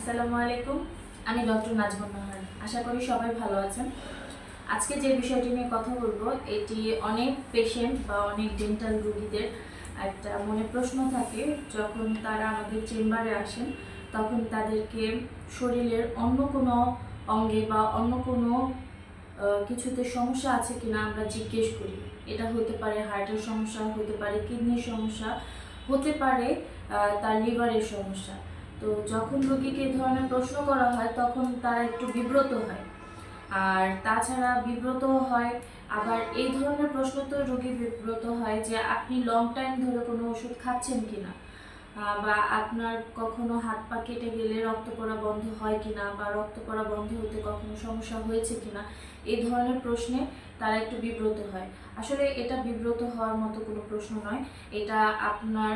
আসসালামু আলাইকুম। আমি ডক্টর নাজমুন নাহার। আশা করি সবাই ভালো আছেন। আজকে যে বিষয়টি নিয়ে কথা বলবো, এটি অনেক পেশেন্ট বা অনেক ডেন্টাল রোগীদের একটা মনে প্রশ্ন থাকে। যখন তারা আমাদের চেম্বারে আসেন, তখন তাদেরকে শরীরের অন্য কোনো অঙ্গে বা অন্য কোনো কিছুতে সমস্যা আছে কিনা আমরা জিজ্ঞেস করি। এটা হতে পারে হার্টের সমস্যা, হতে পারে কিডনির সমস্যা, হতে পারে তার লিভারের সমস্যা। তো যখন রোগীকে এই ধরনের প্রশ্ন করা হয়, তখন তারা একটু বিব্রত হয়। আর তাছাড়া বিব্রত হয়, আবার এই ধরনের প্রশ্ন তো রোগী বিব্রত হয় যে আপনি লং টাইম ধরে কোনো ওষুধ খাচ্ছেন কিনা, বা আপনার কখনো হাত পা কেটে গেলে রক্ত পড়া বন্ধ হয় কিনা, বা রক্ত পড়া বন্ধ হতে কখনো সমস্যা হয়েছে কিনা, এই ধরনের প্রশ্নে তারা একটু বিব্রত হয়। আসলে এটা বিব্রত হওয়ার মতো কোনো প্রশ্ন নয়। এটা আপনার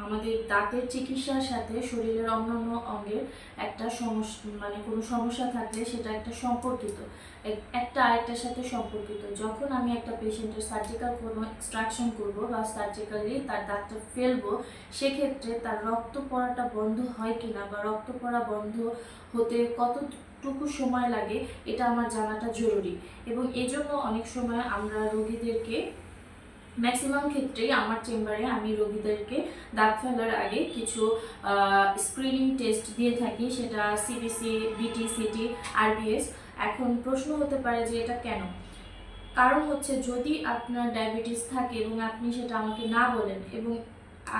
আমাদের দাঁতের চিকিৎসার সাথে শরীরের অন্যান্য অঙ্গের একটা সমস্যা, মানে কোনো সমস্যা থাকলে সেটা একটা সম্পর্কিত, একটা আরেকটার সাথে সম্পর্কিত। যখন আমি একটা পেশেন্টের সার্জিক্যাল কোনো এক্সট্রাকশন করব বা সার্জিক্যালি তার দাঁতটা ফেলবো, সেক্ষেত্রে তার রক্ত পড়াটা বন্ধ হয় কিনা বা রক্ত পড়া বন্ধ হতে কতটুকু সময় লাগে, এটা আমার জানাটা জরুরি। এবং এজন্য অনেক সময় আমরা রোগীদেরকে, ম্যাক্সিমাম ক্ষেত্রেই আমার চেম্বারে আমি রোগীদেরকে দাঁত ফেলার আগে কিছু স্ক্রিনিং টেস্ট দিয়ে থাকি। সেটা সিবিসি, বিটি, সিটি, আরবিএস। এখন প্রশ্ন হতে পারে যে এটা কেন? কারণ হচ্ছে, যদি আপনার ডায়াবেটিস থাকে এবং আপনি সেটা আমাকে না বলেন, এবং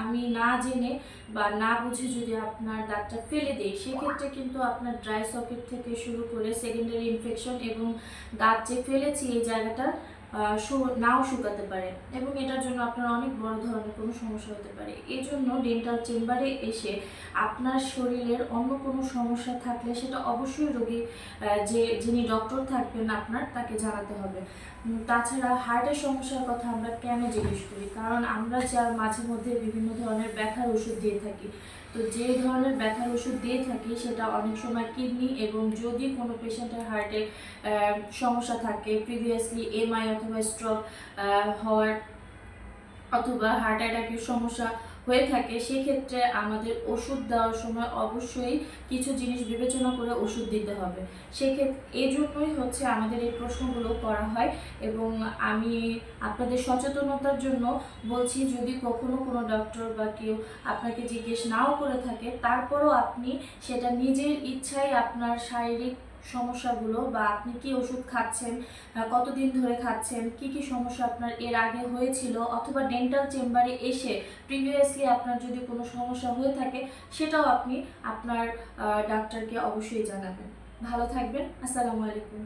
আমি না জেনে বা না বুঝে যদি আপনার দাঁতটা ফেলে দিই, সেক্ষেত্রে কিন্তু আপনার ড্রাই সকেট থেকে শুরু করে সেকেন্ডারি ইনফেকশন এবং দাঁত যে ফেলেছি এই জায়গাটা নাও শুকাতে পারে, এবং এটার জন্য আপনার অনেক বড় ধরনের কোনো সমস্যা হতে পারে। এই জন্য ডেন্টাল চেম্বারে এসে আপনার শরীরের অন্য কোনো সমস্যা থাকলে সেটা অবশ্যই রোগী, যিনি ডক্টর থাকবেন আপনার, তাকে জানাতে হবে। তাছাড়া হার্টের সমস্যার কথা আমরা কেন জিজ্ঞেস করি? কারণ আমরা যার মাঝে মধ্যে বিভিন্ন ধরনের ব্যথার ওষুধ দিয়ে থাকি। তো যে ধরনের ব্যথার ওষুধ দিয়ে থাকি সেটা অনেক সময় কিডনি, এবং যদি কোনো পেশেন্টের হার্টে সমস্যা থাকে, প্রিভিয়াসলি এমআই অথবা স্ট্রোক হওয়ার অথবা হার্ট অ্যাটাকের সমস্যা হয়ে থাকে, সেক্ষেত্রে আমাদের ওষুধ দেওয়ার সময় অবশ্যই কিছু জিনিস বিবেচনা করে ওষুধ দিতে হবে। সেক্ষেত্রে এই জন্যই হচ্ছে আমাদের এই প্রশ্নগুলো করা হয়। এবং আমি আপনাদের সচেতনতার জন্য বলছি, যদি কখনো কোনো ডক্টর বা কেউ আপনাকে জিজ্ঞেস নাও করে থাকে, তারপরও আপনি সেটা নিজের ইচ্ছায় আপনার শারীরিক সমস্যাগুলো, বা আপনি কি ওষুধ খাচ্ছেন, কতদিন ধরে খাচ্ছেন, কি কি সমস্যা আপনার এর আগে হয়েছিল, অথবা ডেন্টাল চেম্বারে এসে প্রিভিয়াসলি আপনার যদি কোনো সমস্যা হয়ে থাকে, সেটাও আপনি আপনার ডাক্তারকে অবশ্যই জানাবেন। ভালো থাকবেন। আসসালামু আলাইকুম।